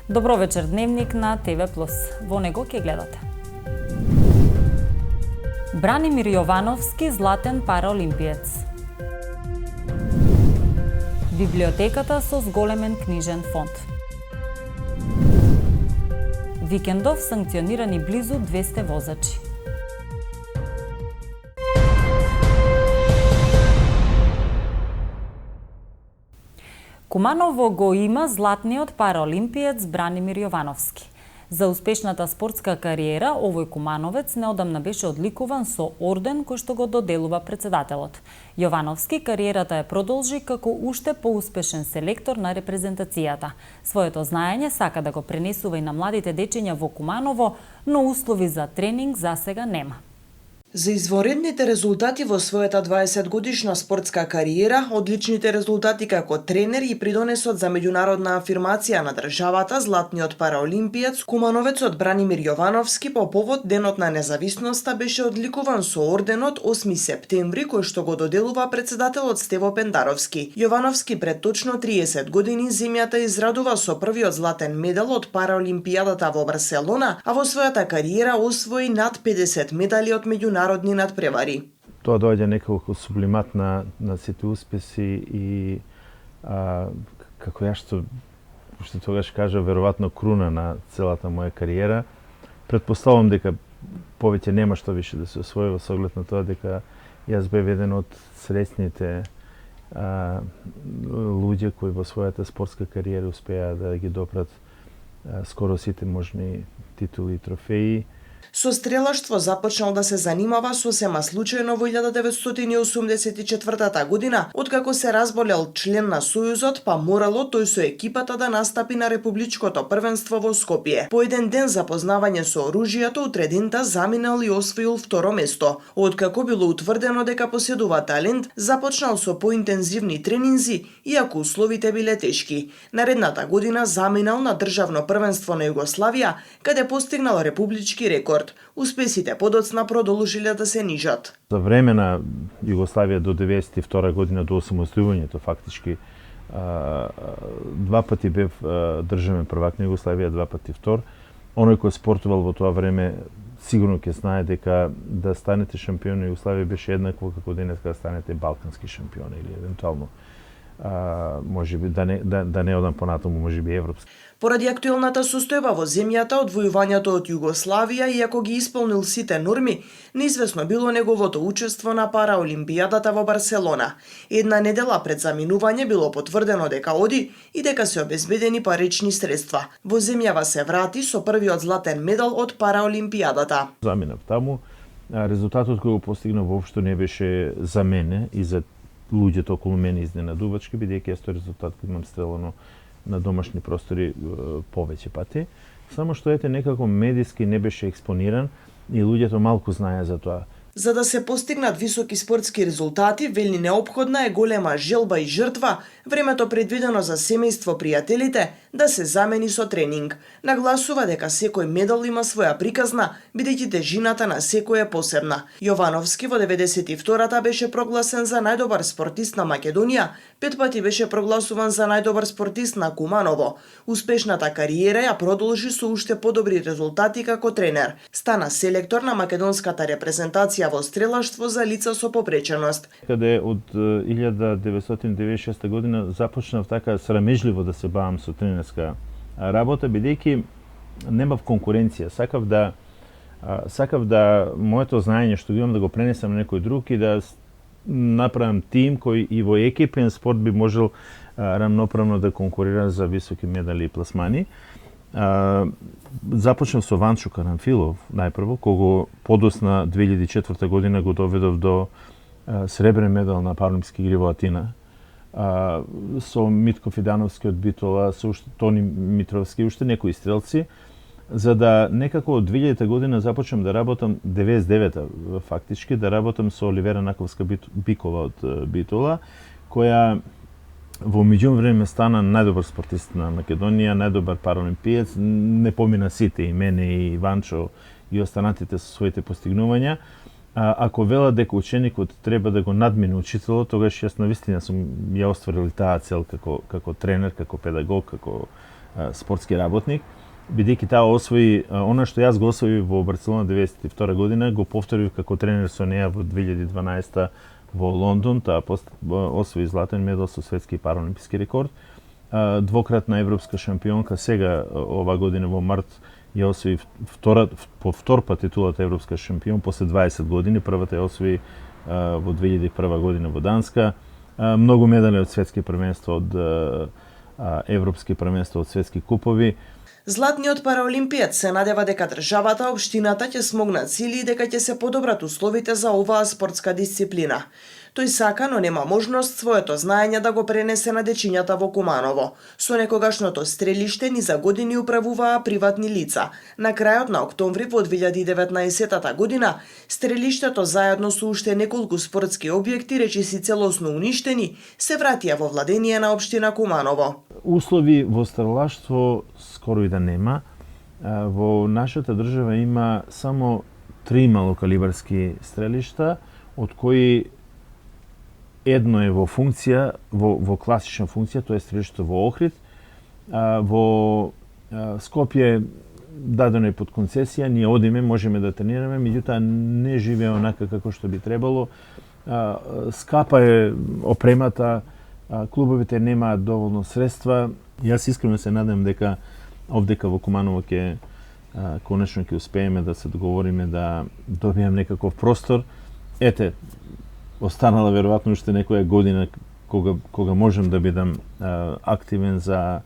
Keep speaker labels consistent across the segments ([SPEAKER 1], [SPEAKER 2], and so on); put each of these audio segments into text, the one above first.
[SPEAKER 1] Добро вечер, Дневник на ТВ+. Во него ќе гледате. Бранимир Јовановски златен параолимпиец. Библиотеката со зголемен книжен фонд. Викендов санкционирани близу 200 возачи. Куманово го има златниот параолимпиец Бранимир Јовановски. За успешната спортска кариера, овој кумановец неодамна беше одликуван со орден кој што го доделува председателот. Јовановски кариерата ја продолжи како уште поуспешен селектор на репрезентацијата. Своето знаење сака да го пренесува и на младите дечиња во Куманово, но услови за тренинг засега нема.
[SPEAKER 2] За изворедните резултати во својата 20-годишна спортска кариера, одличните резултати како тренер и придонесот за меѓународна афирмација на државата, златниот параолимпиец, кумановецот Бранимир Јовановски по повод Денот на независноста беше одликуван со орденот 8 септември, кој што го доделува председателот Стево Пендаровски. Јовановски пред точно 30 години земјата израдува со првиот златен медал од параолимпијадата во Барселона, а во својата кариера освои над 50 медали од меѓународни надпревари.
[SPEAKER 3] Тоа доаѓа некако сублимат на сите успеси и како ја што тогаш кажа, веројатно круна на целата моја кариера. Претпоставувам дека повеќе нема што више да се освои со оглед на тоа дека јас бев еден од среќните луѓе кои во својата спортска кариера успеа да ги допрат скоро сите можни титули и трофеи.
[SPEAKER 2] Со стрелаштво започнал да се занимава сосема случајно во 1984 година, откако се разболел член на Сојузот, па морало тој со екипата да настапи на републичкото првенство во Скопје. По еден ден за познавање со оружјето, утредента заминал и освоил второ место. Откако било утврдено дека поседува талент, започнал со поинтензивни тренинзи, иако условите биле тешки. Наредната година заминал на државно првенство на Југославија, каде постигнал републички рекорд. Успесите подоцна продолжиле да се нижат.
[SPEAKER 3] За време на Југославија до 92 година, до осамостојувањето фактички, два пати бев државен првак на Југославија, два пати втор. Оној кој спортувал во тоа време сигурно ќе знае дека да станете шампион на Југославија беше еднакво како денес да станете балкански шампион или евентуално можеби да не одам понатаму, можеби европски.
[SPEAKER 2] Поради актуелната состојба во земјата, одвојувањето од Југославија, иако ги исполнил сите норми, неизвестно било неговото учество на параолимпијадата во Барселона. Една недела пред заминување било потврдено дека оди и дека се обезбедени парични средства. Во земјава се врати со првиот златен медал од параолимпијадата.
[SPEAKER 3] Заминав таму, резултатот кој го постигнав воопшто не беше за мене и за луѓето околу мене изненадувачки, бидејќи јас тој резултат кој имам стрелано на домашни простори повеќе пати. Само што некако медиски не беше експониран и луѓето малку знаеа за тоа.
[SPEAKER 2] За да се постигнат високи спортски резултати, вели неопходна е голема желба и жртва, времето предвидено за семејство пријателите да се замени со тренинг. Нагласува дека секој медал има своја приказна, бидејќи тежината на секој е посебна. Јовановски во 92-та беше прогласен за најдобар спортист на Македонија, 5 пати беше прогласуван за најдобар спортист на Куманово. Успешната кариера ја продолжи со уште подобри резултати како тренер. Стана селектор на македонската репрезентација во стрелаштво за лица со попреченост.
[SPEAKER 3] Каде од 1996 година започнав така срамежливо да се бавам со тренерска работа, бидејќи немав конкуренција. Сакав да моето знаење што го имам да го пренесам на некој друг и да направам тим кој и во екипен спорт би можел рамноправно да конкурира за високи медали и пласмани. Започнав со Ванчо Карамфилов најпрво, кого подосна 2004 година го доведов до сребрен медал на паралимписки игри во Атина. Со Митко Фидановски од Битола, со Тони Митровски и уште некои стрелци, за да некако од 2000 година започнам да работам, 99-та фактички, да работам со Оливера Наковска-Бикова од Битола, која во меѓувреме стана најдобар спортист на Македонија, најдобар параолимпиец, не помина сите, и мене, и Ванчо, и останатите со своите постигнувања. Ако велат дека ученикот треба да го надмине учителот, тогаш јас навистина сум ја остварил таа цел како тренер, како педагог, како спортски работник, бидејќи таа освои она што јас го освоив во Барселона 92 година, го повторив како тренер со неа во 2012 во Лондон, таа освои златен медал со светски параолимписки рекорд, двократна европска шампионка, сега ова година во март ја освои по втор пат титулата европска шампион после 20 години, првата ја освои во 2001 година во Данска, многу медали од светски првенства, од европски првенства, од светски купови.
[SPEAKER 2] Златниот параолимпиец се надева дека државата, општината ќе смогнат сили и дека ќе се подобрат условите за оваа спортска дисциплина. Тој сака, но нема можност своето знаење да го пренесе на дечињата во Куманово. Со некогашното стрелиште ни за години управуваа приватни лица. На крајот на октомври во 2019 година, стрелиштето заедно со уште неколку спортски објекти, речиси целосно уништени, се вратија во владение на општина Куманово.
[SPEAKER 3] Услови во стрелаштво скоро и да нема. Во нашата држава има само 3 малокалибарски стрелишта, од кои едно е во функција, во класична функција, тоа е стрелиштето во Охрид. Во Скопје дадено е под концесија, ние одиме, можеме да тренираме, меѓутоа не живее онака како што би требало. Скапа е опремата, клубовите немаат доволно средства. Јас искрено се надам дека овдека во Куманово конечно ќе успееме да се договориме да добиеме некаков простор. Ете, останала веројатно уште некоја година кога можем да бидам активен за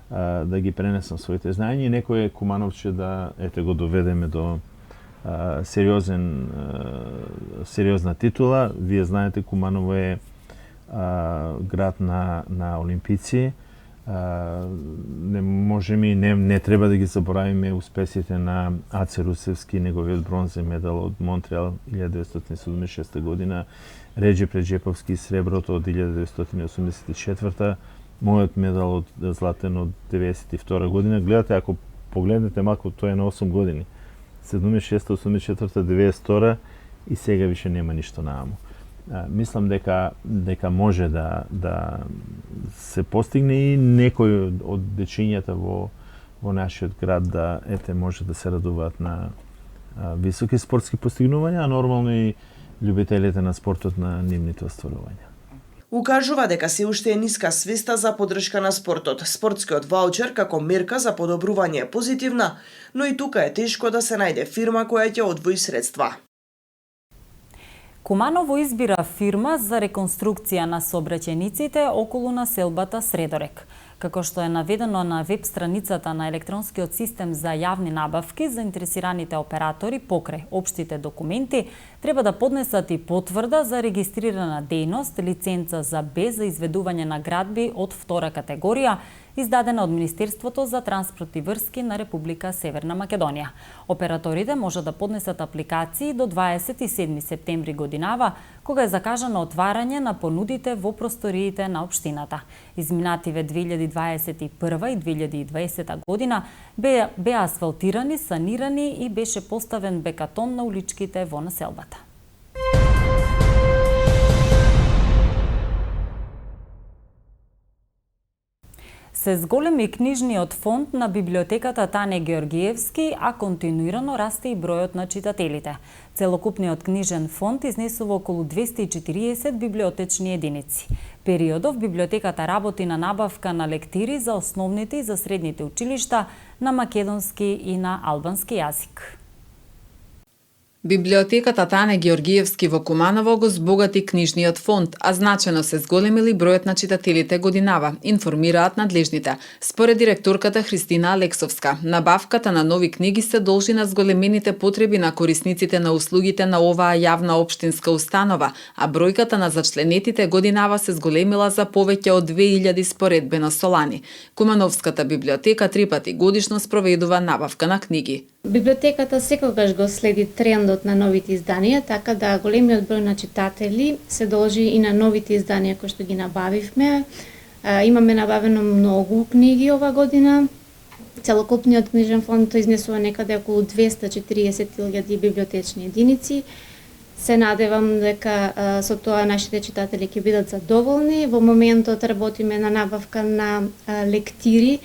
[SPEAKER 3] да ги пренесам своите знаења и некој Кумановче да го доведеме до сериозна титула. Вие знаете, Куманово е град на олимпици. Не можеме и не треба да ги заборавиме успесите на Аце Русевски, неговиот бронзен медал од Монтреал 1976 година, Реджеп Реджеповски среброто од 1984, мојот медал од златен од 92 година. Гледате, ако погледнете малку, тоа е на 8 години. 76, 84, 92 и сега више нема ништо нааму. Мислам дека може да се постигне и некој од дечињата во нашиот град да може да се радуваат на високи спортски постигнувања, а нормално и љубителите на спортот на нивните остварувања.
[SPEAKER 2] Укажува дека се уште е ниска свеста за поддршка на спортот. Спортскиот ваучер како мерка за подобрување е позитивна, но и тука е тешко да се најде фирма која ќе одвои средства.
[SPEAKER 1] Куманово избира фирма за реконструкција на сообраќајниците околу населбата Средорек. Како што е наведено на веб страницата на електронскиот систем за јавни набавки, заинтересираните оператори покрај општите документи треба да поднесат и потврда за регистрирана дејност, лиценца за Б за изведување на градби од втора категорија, издадена од Министерството за транспорт и врски на Република Северна Македонија. Операторите може да поднесат апликации до 27 септември годинава, кога е закажано отварање на понудите во просториите на општината. Изминативе 2021 и 2020 година беа асфалтирани, санирани и беше поставен бекатон на уличките во населбата. Се зголеми книжниот фонд на библиотеката Тане Георгиевски, а континуирано расте и бројот на читателите. Целокупниот книжен фонд изнесува околу 240 библиотечни единици. Периодов библиотеката работи на набавка на лектири за основните и за средните училишта на македонски и на албански јазик.
[SPEAKER 4] Библиотеката Тане Георгиевски во Куманово го збогати книжниот фонд, а значено се зголемили бројот на читателите годинава, информираат надлежните. Според директорката Христина Алексовска, набавката на нови книги се должи на зголемените потреби на корисниците на услугите на оваа јавна општинска установа, а бројката на зачленетите годинава се зголемила за повеќе од 2000 споредбено со лани. Кумановската библиотека 3 пати годишно спроведува набавка на книги.
[SPEAKER 5] Библиотеката секогаш го следи трендот на новите изданија, така да големиот број на читатели се должи и на новите изданија кои што ги набавивме. Имаме набавено многу книги ова година. Целокупниот книжен фонд изнесува некаде околу 240.000 библиотечни единици. Се надевам дека со тоа нашите читатели ќе бидат задоволни. Во моментот работиме на набавка на лектири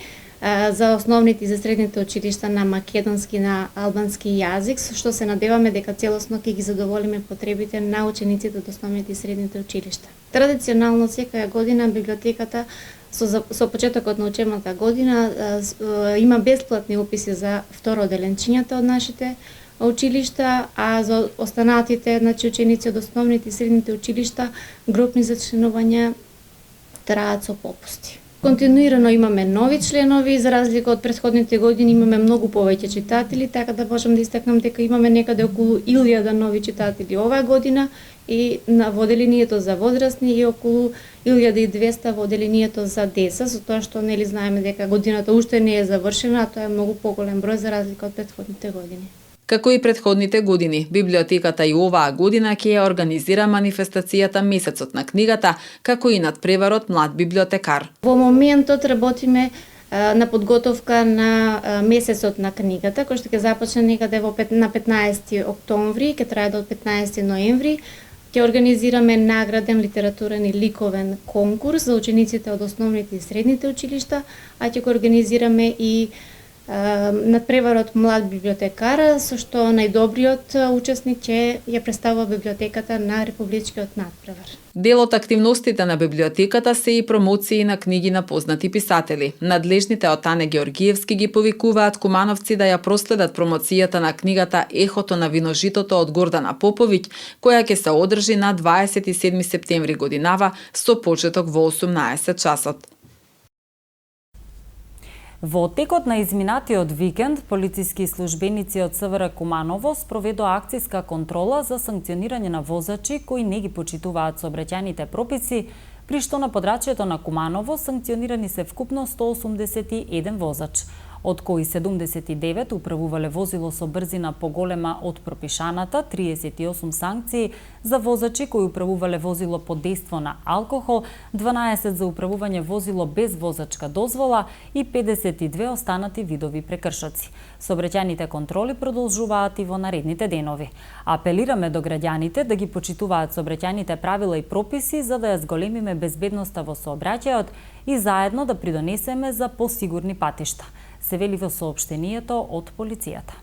[SPEAKER 5] за основните и за средните училишта на македонски, на албански јазик, со што се надеваме дека целосно ќе ги задоволиме потребите на учениците од основните и средните училишта. Традиционално секоја година библиотеката со почетокот на учебната година има бесплатни уписи за второделенчињата од нашите училишта, а за останатите, значи ученици од основните и средните училишта, групни зачленувања траат со попусти. Континуирано имаме нови членови, за разлика од претходните години имаме многу повеќе читатели, така да можам да истакнам дека имаме некаде околу 1000 нови читатели оваа година и во оделението за возрастни и околу 1200 во оделението за деца, со тоа што нели знаеме дека годината уште не е завршена, а тоа е многу поголем број за разлика од претходните години.
[SPEAKER 4] Како и претходните години, библиотеката и оваа година ќе ја организира манифестацијата Месецот на книгата, како и надпреварот Млад библиотекар.
[SPEAKER 5] Во моментот работиме на подготовка на Месецот на книгата, кој што ќе започне некаде на 15 октомври, ќе трае до 15 ноември. Ќе организираме награден литературен и ликовен конкурс за учениците од основните и средните училишта, а ќе го организираме и надпреварот Млад библиотекар, со што најдобриот учесник ќе ја представува библиотеката на Републичкиот надпревар.
[SPEAKER 4] Дел од активностите на библиотеката се и промоции на книги на познати писатели. Надлежните од Ане Георгиевски ги повикуваат кумановци да ја проследат промоцијата на книгата Ехото на виножитото од Гордана Поповиќ, која ќе се одржи на 27 септември годинава со почеток во 18 часот.
[SPEAKER 1] Во текот на изминатиот викенд, полициски службеници од СВР Куманово спроведоа акцијска контрола за санкционирање на возачи кои не ги почитуваат сообраќајните прописи, при што на подрачјето на Куманово санкционирани се вкупно 181 возач, од кои 79 управувале возило со брзина поголема од пропишаната, 38 санкции за возачи кои управувале возило под дејство на алкохол, 12 за управување возило без возачка дозвола и 52 останати видови прекршоци. Сообраќајните контроли продолжуваат и во наредните денови. Апелираме до граѓаните да ги почитуваат сообраќајните правила и прописи за да ја зголемиме безбедноста во сообраќајот и заедно да придонесеме за посигурни патишта, се вели во соопштението од полицијата.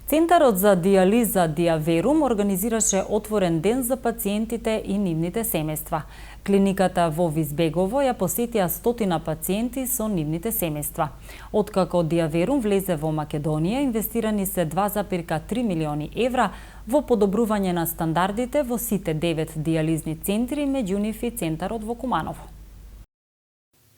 [SPEAKER 1] Центарот за дијализа Диаверум организираше отворен ден за пациентите и нивните семејства. Клиниката во Визбегово ја посетија 100 пациенти со нивните семејства. Откако Диаверум влезе во Македонија, инвестирани се 2,3 милиони евра во подобрување на стандардите во сите 9 дијализни центри, меѓу нив и центарот во Куманово.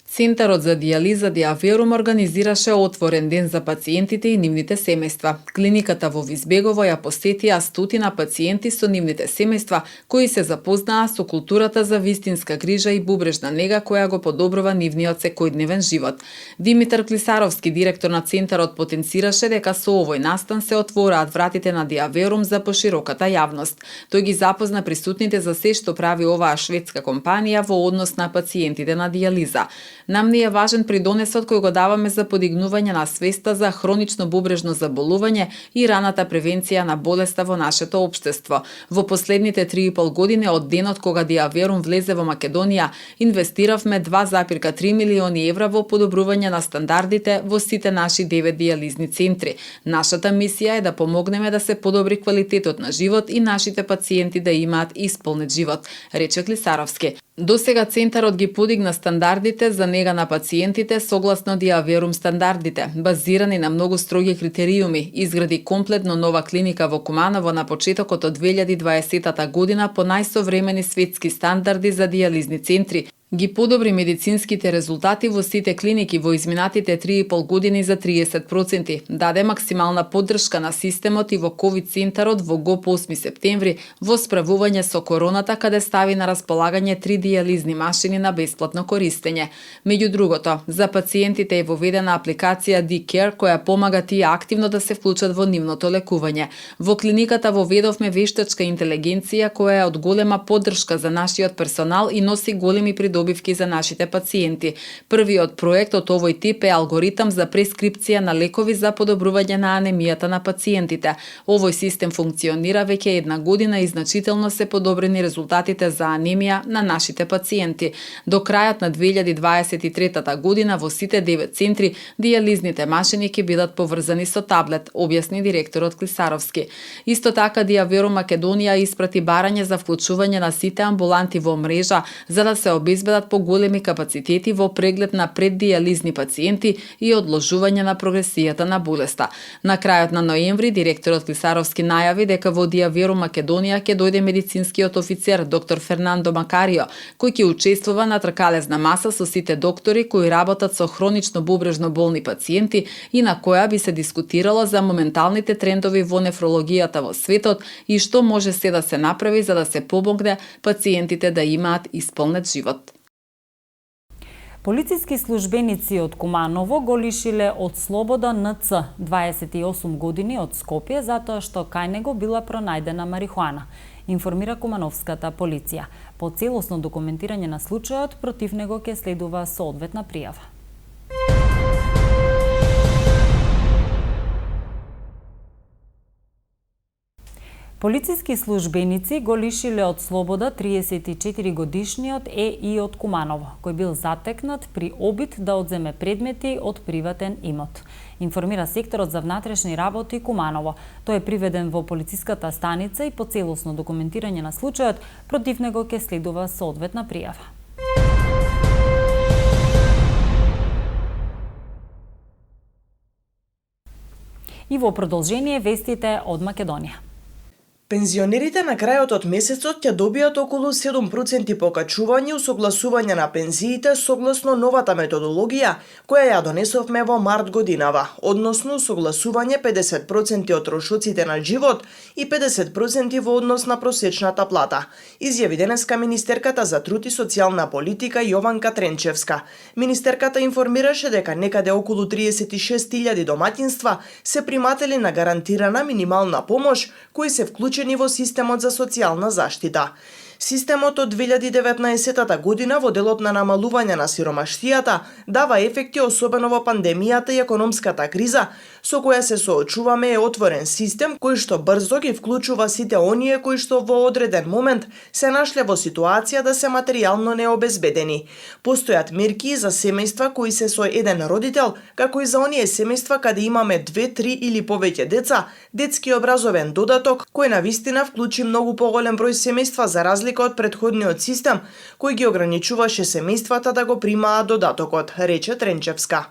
[SPEAKER 4] Центарот за дијализа Диаверум организираше отворен ден за пациентите и нивните семејства. Клиниката во Визбегово ја посетија 100 пациенти со нивните семејства кои се запознаа со културата за вистинска грижа и бубрежна нега која го подобрува нивниот секојдневен живот. Димитар Клисаровски, директор на центарот, потенцираше дека со овој настан се отвораат вратите на Диаверум за пошироката јавност. Тој ги запозна присутните за се што прави оваа шведска компанија во однос на пациентите на дијализа. Нам ни е важен придонесот кој го даваме за подигнување на свеста за хронично бубрежно заболување и раната превенција на болеста во нашето општество. Во последните 3,5 години од денот кога Диаверум влезе во Македонија, инвестиравме 2,3 милиони евра во подобрување на стандардите во сите наши 9 дијализни центри. Нашата мисија е да помогнеме да се подобри квалитетот на живот и нашите пациенти да имаат исполнет живот, рече Клисаровски. До сега центарот ги подигна стандардите за нега на пациентите согласно Диаверум стандардите, базирани на многу строги критериуми, изгради комплетно нова клиника во Куманово на почетокот од 2020 година по најсовремени светски стандарди за дијализни центри, ги подобри медицинските резултати во сите клиники во изминатите 3,5 години за 30%, даде максимална поддршка на системот и во ковид центарот во ГОП 8 септември во справување со короната, каде стави на располагање 3 дијализни машини на бесплатно користење. Меѓу другото, за пациентите е воведена апликација D-Care која помага тие активно да се вклучат во нивното лекување. Во клиниката воведовме вештачка интелигенција која е од голема поддршка за нашиот персонал и носи големи придобивки придобивки за нашите пациенти. Првиот проект од овој тип е алгоритам за прескрипција на лекови за подобрување на анемијата на пациентите. Овој систем функционира веќе една година и значително се подобрени резултатите за анемија на нашите пациенти. До крајот на 2023 година во сите 9 центри дијализните машини ќе бидат поврзани со таблет, објасни директорот Клисаровски. Исто така Диаверо Македонија испрати барање за вклучување на сите амбуланти во мрежа за да се обезбедат поголеми капацитети во преглед на преддијализни пациенти и одложување на прогресијата на болеста. На крајот на ноември директорот Клисаровски најави дека во Диаверо Македонија ќе дојде медицинскиот офицер доктор Фернандо Макарио, кој ќе учествува на тркалезна маса со сите доктори кои работат со хронично бубрежно болни пациенти и на која би се дискутирало за моменталните трендови во нефрологијата во светот и што може се да се направи за да се помогне пациентите да имаат исполнет живот.
[SPEAKER 1] Полициски службеници од Куманово го лишиле од слобода НЦ, 28 години од Скопје, затоа што кај него била пронајдена марихуана, информира кумановската полиција. По целосно документирање на случајот, против него ќе следува соодветна пријава. Полициски службеници го лишиле од слобода 34 годишниот ЕИ од Куманово, кој бил затекнат при обид да одземе предмети од приватен имот. Информира секторот за внатрешни работи Куманово. Тој е приведен во полициската станица и по целосно документирање на случајот, против него ќе следува соодветна пријава. И во продолжение вестите од Македонија.
[SPEAKER 2] Пензионерите на крајот од месецот ќе добијат околу 7% покачување усогласување на пензиите согласно новата методологија која ја донесовме во март годинава, односно усогласување 50% од трошоците на живот и 50% во однос на просечната плата, изјави денеска министерката за труд и социјална политика Јованка Тренчевска. Министерката информираше дека некаде околу 36.000 домаќинства се приматели на гарантирана минимална помош кои се вклучени во системот за социјална заштита. Системот од 2019 година во делот на намалување на сиромаштијата дава ефекти, особено во пандемијата и економската криза со која се соочуваме, е отворен систем кој што брзо ги вклучува сите оние кои што во одреден момент се нашле во ситуација да се материјално необезбедени. Постојат мерки за семејства кои се со еден родител, како и за оние семејства каде имаме 2, 3 или повеќе деца, детски образовен додаток кој навистина вклучи многу поголем број семејства за разлика од претходниот систем кој ги ограничуваше семејствата да го примаат додатокот, рече Тренчевска.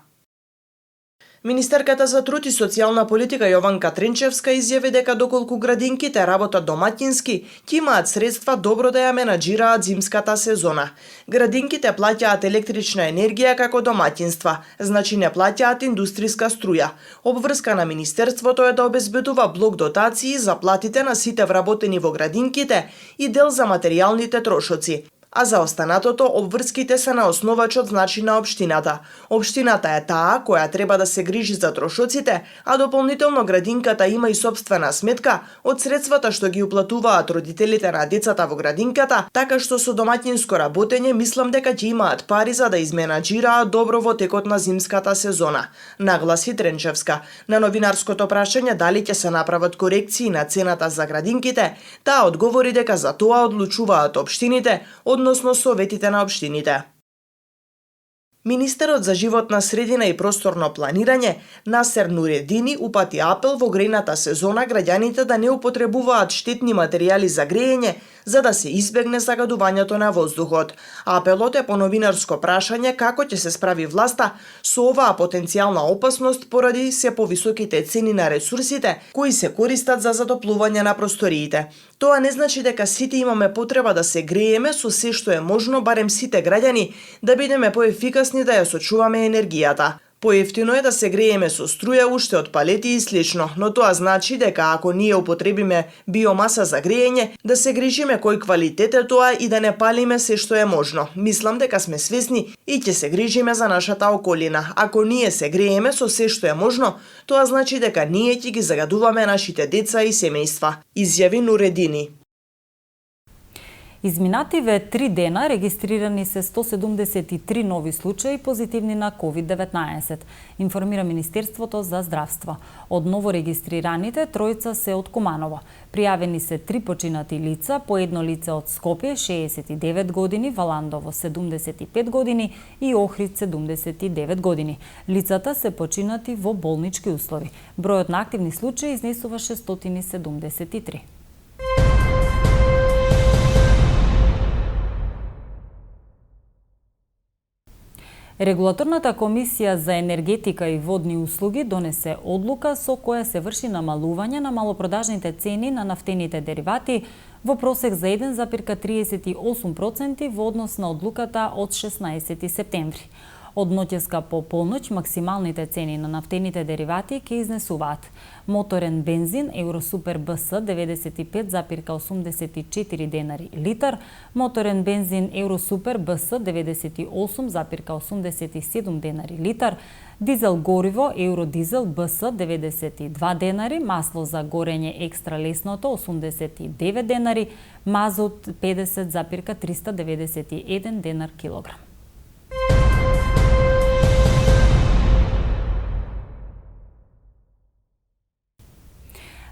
[SPEAKER 2] Министерката за труд и социјална политика Јованка Тренчевска изјави дека доколку градинките работат домаќински, ќе имаат средства добро да ја менаџираат зимската сезона. Градинките плаќаат електрична енергија како домаќинства, значи не плаќаат индустријска струја. Обврска на министерството е да обезбедува блок дотации за платите на сите вработени во градинките и дел за материјалните трошоци. А за останатото обврските се на основачот, значи на општината. Општината е таа која треба да се грижи за трошоците, а дополнително градинката има и сопствена сметка од средствата што ги уплатуваат родителите на децата во градинката, така што со домаќинско работење мислам дека ќе имаат пари за да изменаџираат добро во текот на зимската сезона, нагласи Тренчевска. На новинарското прашање дали ќе се направат корекции на цената за градинките, таа одговори дека за тоа одлучуваат општините, односно советите на општините. Министерот за животна средина и просторно планирање Насер Нуредини упати апел во грејната сезона граѓаните да не употребуваат штетни материјали за грејење за да се избегне загадувањето на воздухот. Апелот е по новинарско прашање како ќе се справи власта со оваа потенцијална опасност поради се повисоките цени на ресурсите кои се користат за затоплување на просториите. Тоа не значи дека сите имаме потреба да се грееме со се што е можно, барем сите граѓани да бидеме поефикасни да ја сочуваме енергијата. Поевтино е да се грееме со струја, уште од палети и слично, но тоа значи дека ако ние употребиме биомаса за греење, да се грижиме кој квалитет е тоа и да не палиме се што е можно. Мислам дека сме свесни и ќе се грижиме за нашата околина. Ако ние се грееме со се што е можно, тоа значи дека ние ќе ги загадуваме нашите деца и семејства, изјави Нуредини.
[SPEAKER 1] Изминативе 3 дена регистрирани се 173 нови случаи позитивни на COVID-19, информира Министерството за здравство. Од ново регистрираните, тројца се од Куманово. Пријавени се 3 починати лица, по едно лице од Скопје, 69 години, Валандово, 75 години и Охрид, 79 години. Лицата се починати во болнички услови. Бројот на активни случаи изнесува 673. Регулаторната комисија за енергетика и водни услуги донесе одлука со која се врши намалување на малопродажните цени на нафтените деривати во просек за 1,38% во однос на одлуката од 16 септември. Од ноќеска по полноќ максималните цени на нафтените деривати ќе изнесуваат: моторен бензин Евросупер БС 95,84 денари литар, моторен бензин Евросупер БС 98,87 денари литар, дизел гориво Евродизел БС 92 денари, масло за горење екстра лесното 89 денари, мазот 50,391 денар килограм.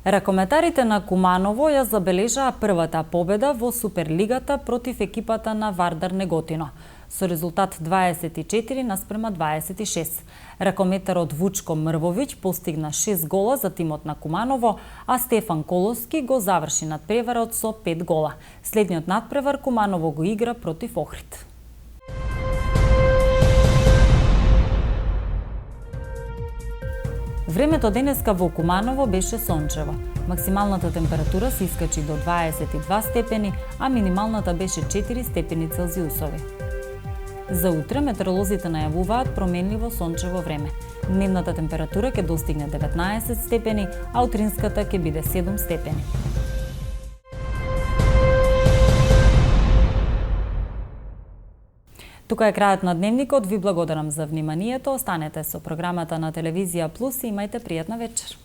[SPEAKER 1] Ракометарите на Куманово ја забележаа првата победа во Суперлигата против екипата на Вардар Неготино, со резултат 24:26. Ракометарот Вучко Мрвовиќ постигна 6 гола за тимот на Куманово, а Стефан Коловски го заврши надпреварот со 5 гола. Следниот надпревар Куманово го игра против Охрид. Времето денеска во Куманово беше сончево. Максималната температура се искачи до 22 степени, а минималната беше 4 степени Целзиусови. За утре метеоролозите најавуваат променливо сончево време. Дневната температура ќе достигне 19 степени, а утринската ќе биде 7 степени. Тука е крајот на дневникот. Ви благодарам за вниманието. Останете со програмата на Телевизија Плюс и имајте пријатна вечер.